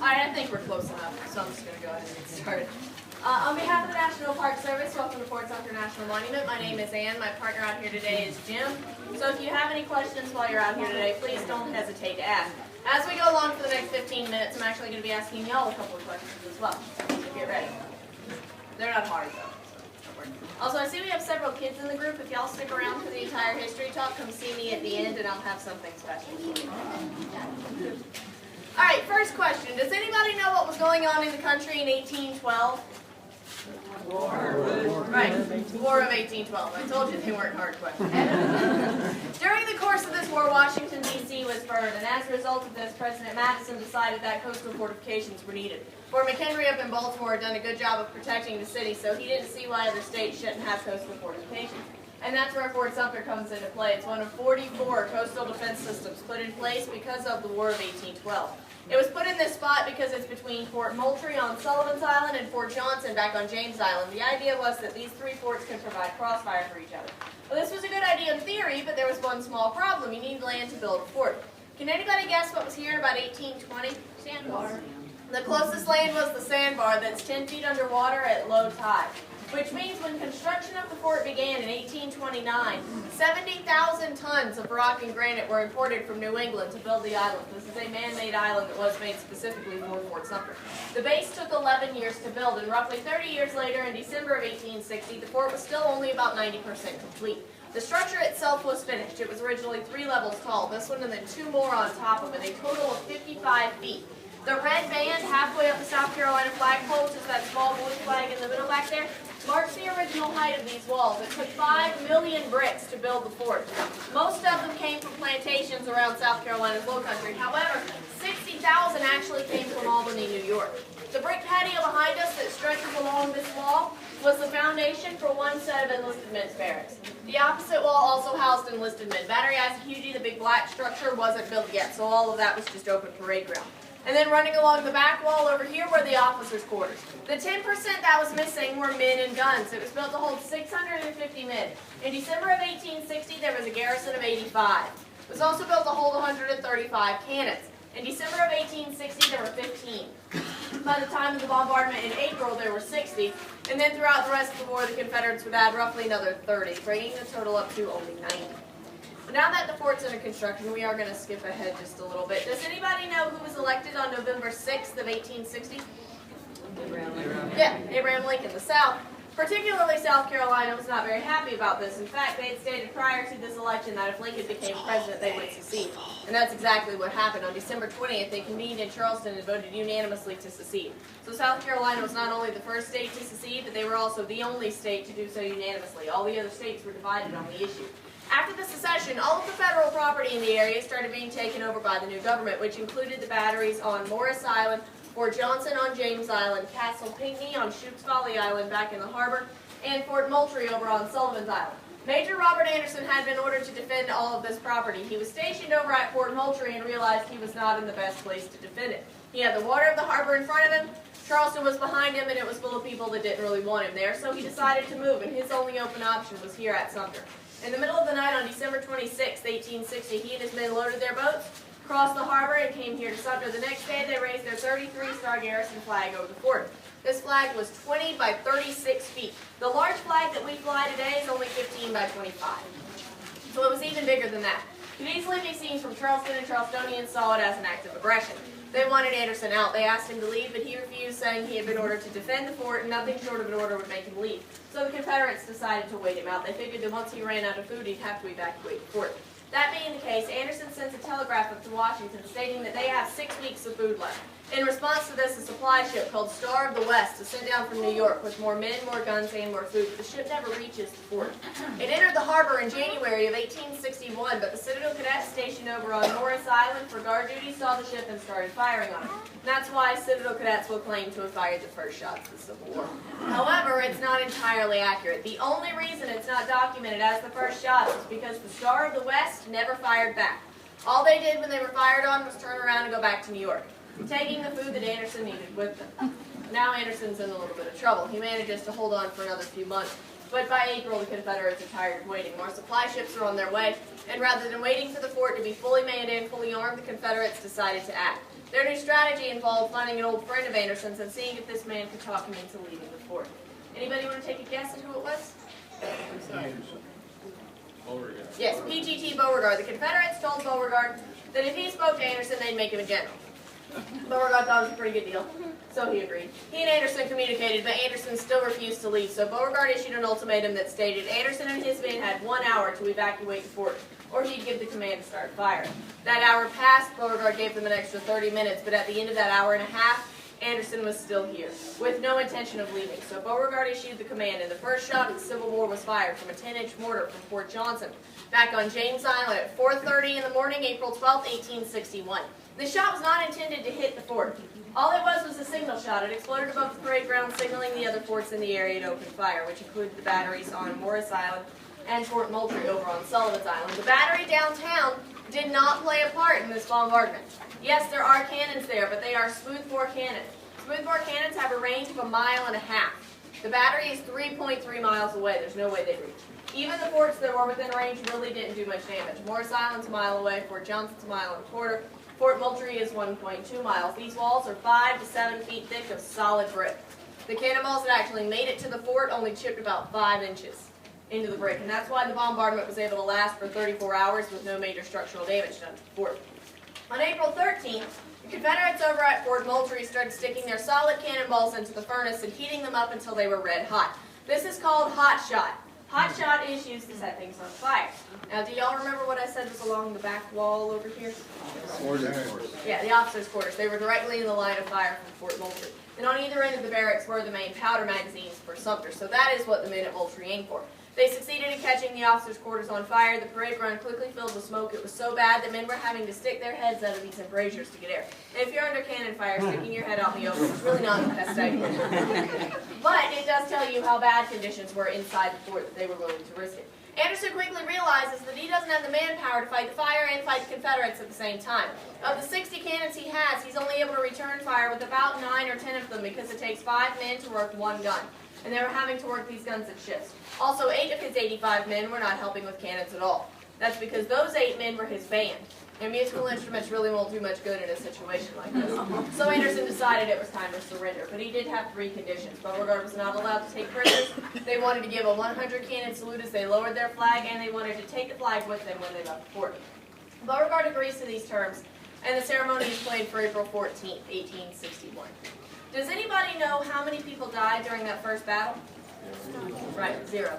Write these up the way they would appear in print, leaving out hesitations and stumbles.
Alright, I think we're close enough, so I'm just going to go ahead and get started. On behalf of the National Park Service, welcome to Fort Sumter National Monument. My name is Ann. My partner out here today is Jim. So if you have any questions while you're out here today, please don't hesitate to ask. As we go along for the next 15 minutes, I'm actually going to be asking y'all a couple of questions as well. So get ready. They're not hard, though. Also, I see we have several kids in the group. If y'all stick around for the entire history talk, come see me at the end, and I'll have something special for you. All right, first question. Does anybody know what was going on in the country in 1812? Right, War of 1812. I told you they weren't hard questions. During the course of this war, Washington, D.C. was burned, and as a result of this, President Madison decided that coastal fortifications were needed. Fort McHenry up in Baltimore had done a good job of protecting the city, so he didn't see why other states shouldn't have coastal fortifications. And that's where Fort Sumter comes into play. It's one of 44 coastal defense systems put in place because of the War of 1812. It was put in this spot because it's between Fort Moultrie on Sullivan's Island and Fort Johnson back on James Island. The idea was that these three forts could provide crossfire for each other. Well, this was a good idea in theory, but there was one small problem. You need land to build a fort. Can anybody guess what was here in about 1820? Sandbar. The closest land was the sandbar that's 10 feet underwater at low tide. Which means when construction of the fort began in 1829, 70,000 tons of rock and granite were imported from New England to build the island. This is a man-made island that was made specifically for Fort Sumter. The base took 11 years to build, and roughly 30 years later, in December of 1860, the fort was still only about 90% complete. The structure itself was finished. It was originally 3 levels tall, this one and then 2 more on top of it, a total of 55 feet. The red band halfway up the South Carolina flagpole, which is that small blue flag in the middle back there, marks the original height of these walls. It took 5 million bricks to build the fort. Most of them came from plantations around South Carolina's low country. However, 60,000 actually came from Albany, New York. The brick patio behind us that stretches along this wall was the foundation for one set of enlisted men's barracks. The opposite wall also housed enlisted men. Battery Issahugie, the big black structure, wasn't built yet, so all of that was just open parade ground. And then running along the back wall over here were the officers' quarters. The 10% that was missing were men and guns. It was built to hold 650 men. In December of 1860, there was a garrison of 85. It was also built to hold 135 cannons. In December of 1860, there were 15. By the time of the bombardment in April, there were 60. And then throughout the rest of the war, the Confederates would add roughly another 30, bringing the total up to only 90. Now that the fort's under construction, we are going to skip ahead just a little bit. Does anybody know who was elected on November 6th of 1860? Yeah, Abraham Lincoln. The South, particularly South Carolina, was not very happy about this. In fact, they had stated prior to this election that if Lincoln became president, they would secede. And that's exactly what happened. On December 20th, they convened in Charleston and voted unanimously to secede. So South Carolina was not only the first state to secede, but they were also the only state to do so unanimously. All the other states were divided on the issue. After the secession, all of the federal property in the area started being taken over by the new government, which included the batteries on Morris Island, Fort Johnson on James Island, Castle Pinckney on Shoots Folly Island back in the harbor, and Fort Moultrie over on Sullivan's Island. Major Robert Anderson had been ordered to defend all of this property. He was stationed over at Fort Moultrie and realized he was not in the best place to defend it. He had the water of the harbor in front of him, Charleston was behind him, and it was full of people that didn't really want him there, so he decided to move, and his only open option was here at Sumter. In the middle of the night on December 26, 1860, he and his men loaded their boats, crossed the harbor, and came here to Sumter. The next day, they raised their 33-star garrison flag over the fort. This flag was 20 by 36 feet. The large flag that we fly today is only 15 by 25. So it was even bigger than that. It could easily be seen from Charleston, and Charlestonians saw it as an act of aggression. They wanted Anderson out. They asked him to leave, but he refused, saying he had been ordered to defend the fort, and nothing short of an order would make him leave. So the Confederates decided to wait him out. They figured that once he ran out of food, he'd have to evacuate the fort. That being the case, Anderson sends a telegraph up to Washington stating that they have 6 weeks of food left. In response to this, a supply ship called Star of the West is sent down from New York with more men, more guns, and more food. The ship never reaches the fort. It entered the harbor in January of 1861, but the Citadel cadets stationed over on Morris Island for guard duty saw the ship and started firing on it. And that's why Citadel cadets will claim to have fired the first shots of the Civil War. However, it's not entirely accurate. The only reason it's not documented as the first shots is because the Star of the West never fired back. All they did when they were fired on was turn around and go back to New York, taking the food that Anderson needed with them. Now Anderson's in a little bit of trouble. He manages to hold on for another few months. But by April, the Confederates are tired of waiting. More supply ships are on their way, and rather than waiting for the fort to be fully manned and fully armed, the Confederates decided to act. Their new strategy involved finding an old friend of Anderson's and seeing if this man could talk him into leaving the fort. Anybody want to take a guess at who it was? Beauregard. Yes, PGT Beauregard. The Confederates told Beauregard that if he spoke to Anderson, they'd make him a general. Beauregard thought it was a pretty good deal, so he agreed. He and Anderson communicated, but Anderson still refused to leave, so Beauregard issued an ultimatum that stated Anderson and his men had 1 hour to evacuate the fort, or he'd give the command to start fire. That hour passed, Beauregard gave them an extra 30 minutes, but at the end of that hour and a half, Anderson was still here, with no intention of leaving, so Beauregard issued the command, and the first shot of the Civil War was fired from a 10-inch mortar from Fort Johnson, back on James Island at 4:30 in the morning, April 12, 1861. The shot was not intended to hit the fort. All it was a signal shot. It exploded above the parade ground, signaling the other forts in the area to open fire, which included the batteries on Morris Island and Fort Moultrie over on Sullivan's Island. The battery downtown did not play a part in this bombardment. Yes, there are cannons there, but they are smoothbore cannons. Smoothbore cannons have a range of 1.5 miles. The battery is 3.3 miles away. There's no way they'd reach. Even the forts that were within range really didn't do much damage. Morris Island's a mile away, Fort Johnson's a mile and a quarter, Fort Moultrie is 1.2 miles. These walls are 5 to 7 feet thick of solid brick. The cannonballs that actually made it to the fort only chipped about 5 inches into the brick, and that's why the bombardment was able to last for 34 hours with no major structural damage done to the fort. On April 13th, the Confederates over at Fort Moultrie started sticking their solid cannonballs into the furnace and heating them up until they were red hot. This is called hot shot. Hot shot is used to set things on fire. Now, do y'all remember what I said was along the back wall over here? Yeah, the officers' quarters. They were directly in the line of fire from Fort Moultrie. And on either end of the barracks were the main powder magazines for Sumter. So that is what the men at Moultrie aimed for. They succeeded in catching the officers' quarters on fire. The parade ground quickly filled with smoke. It was so bad that men were having to stick their heads out of these embrasures to get air. And if you're under cannon fire, sticking your head out in the open is really not the best idea. But it does tell you how bad conditions were inside the fort that they were willing to risk it. Anderson quickly realizes that he doesn't have the manpower to fight the fire and fight the Confederates at the same time. Of the 60 cannons he has, he's only able to return fire with about 9 or 10 of them because it takes 5 men to work 1 gun. And they were having to work these guns at shifts. Also, 8 of his 85 men were not helping with cannons at all. That's because those 8 men were his band. And musical instruments really won't do much good in a situation like this. So Anderson decided it was time to surrender, but he did have 3 conditions. Beauregard was not allowed to take prisoners. They wanted to give a 100 cannon salute as they lowered their flag, and they wanted to take the flag with them when they left the fort. Beauregard agrees to these terms, and the ceremony is planned for April 14th, 1861. Does anybody know how many people died during that first battle? Right, 0.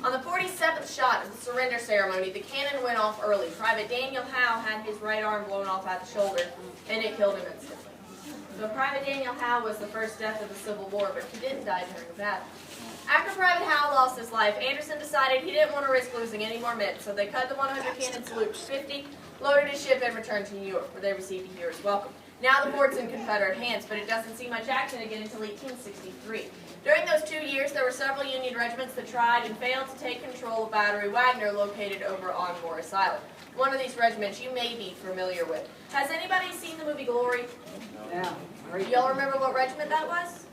On the 47th shot of the surrender ceremony, the cannon went off early. Private Daniel Howe had his right arm blown off at the shoulder, and it killed him instantly. So Private Daniel Howe was the first death of the Civil War, but he didn't die during the battle. After Private Howe lost his life, Anderson decided he didn't want to risk losing any more men, so they cut the 100 cannon salute to 50, loaded his ship, and returned to New York, where they received a hero's welcome. Now the fort's in Confederate hands, but it doesn't see much action again until 1863. During those 2 years, there were several Union regiments that tried and failed to take control of Battery Wagner, located over on Morris Island. One of these regiments you may be familiar with. Has anybody seen the movie Glory? Yeah. Do y'all remember what regiment that was?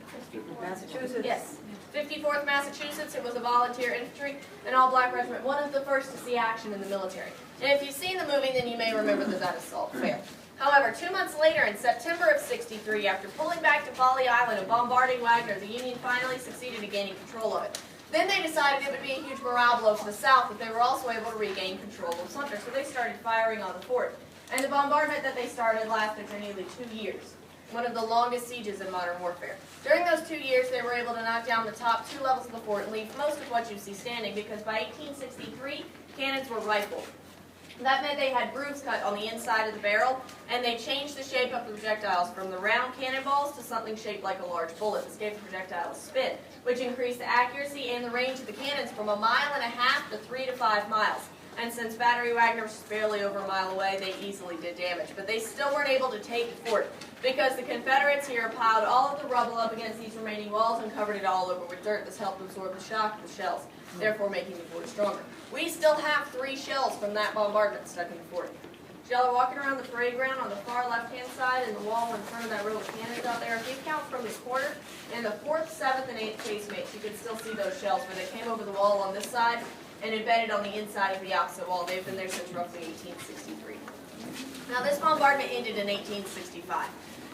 Massachusetts. Yes. 54th Massachusetts. It was a volunteer infantry, an all-black regiment, one of the first to see action in the military. And if you've seen the movie, then you may remember that assault failed. However, 2 months later, in September of '63, after pulling back to Folly Island and bombarding Wagner, the Union finally succeeded in gaining control of it. Then they decided it would be a huge morale blow for the South if they were also able to regain control of Sumter, so they started firing on the fort. And the bombardment that they started lasted for nearly 2 years, one of the longest sieges in modern warfare. During those 2 years, they were able to knock down the top 2 levels of the fort and leave most of what you see standing, because by 1863, cannons were rifled. That meant they had grooves cut on the inside of the barrel, and they changed the shape of the projectiles from the round cannonballs to something shaped like a large bullet. This gave the projectile a spin, which increased the accuracy and the range of the cannons from 1.5 miles to 3 to 5 miles. And since Battery Wagner was barely over a mile away, they easily did damage. But they still weren't able to take the fort, because the Confederates here piled all of the rubble up against these remaining walls and covered it all over with dirt. This helped absorb the shock of the shells, therefore making the fort stronger. We still have 3 shells from that bombardment stuck in the fort. Y'all are walking around the parade ground on the far left-hand side and the wall in front of that row of cannons out there. If you count from the corner and the 4th, 7th, and 8th casemates, you can still see those shells where they came over the wall on this side and embedded on the inside of the opposite wall. They've been there since roughly 1863. Now, this bombardment ended in 1865.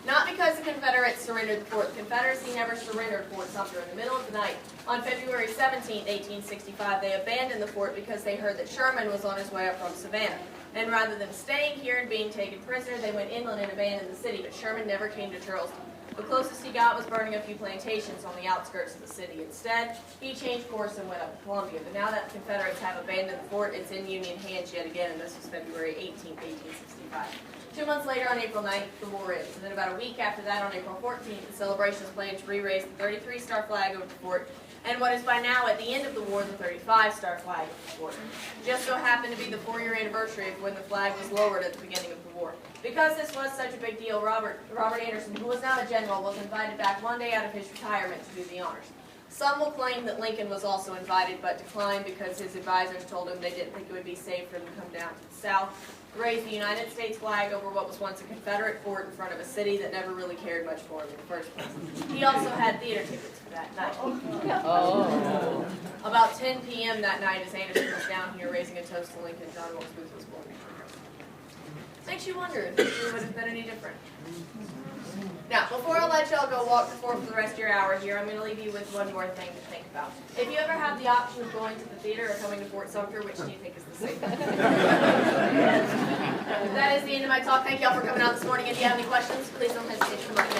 Not because the Confederates surrendered the fort. The Confederacy never surrendered Fort Sumter. In the middle of the night, on February 17, 1865, they abandoned the fort because they heard that Sherman was on his way up from Savannah. And rather than staying here and being taken prisoner, they went inland and abandoned the city, but Sherman never came to Charleston. The closest he got was burning a few plantations on the outskirts of the city. Instead, he changed course and went up to Columbia. But now that the Confederates have abandoned the fort, it's in Union hands yet again, and this was February 18, 1865. 2 months later, on April 9th, the war ends. And then about a week after that, on April 14th, the celebration is planned to re-raise the 33-star flag over the fort, and what is by now, at the end of the war, the 35-star flag over the fort. It just so happened to be the 4-year anniversary of when the flag was lowered at the beginning of the war. Because this was such a big deal, Robert Anderson, who was now a general, was invited back one day out of his retirement to do the honors. Some will claim that Lincoln was also invited, but declined because his advisors told him they didn't think it would be safe for him to come down to the South, raise the United States flag over what was once a Confederate fort in front of a city that never really cared much for him in the first place. He also had theater tickets for that night. Oh. About 10 p.m. that night, as Anderson was down here raising a toast to Lincoln, John Wilkes Booth was born. Makes you wonder if history would have been any different. Now, before I let y'all go walk the floor for the rest of your hour here, I'm going to leave you with one more thing to think about. If you ever have the option of going to the theater or coming to Fort Sumter, which do you think is the safest? That is the end of my talk. Thank y'all for coming out this morning. If you have any questions, please don't hesitate to come up.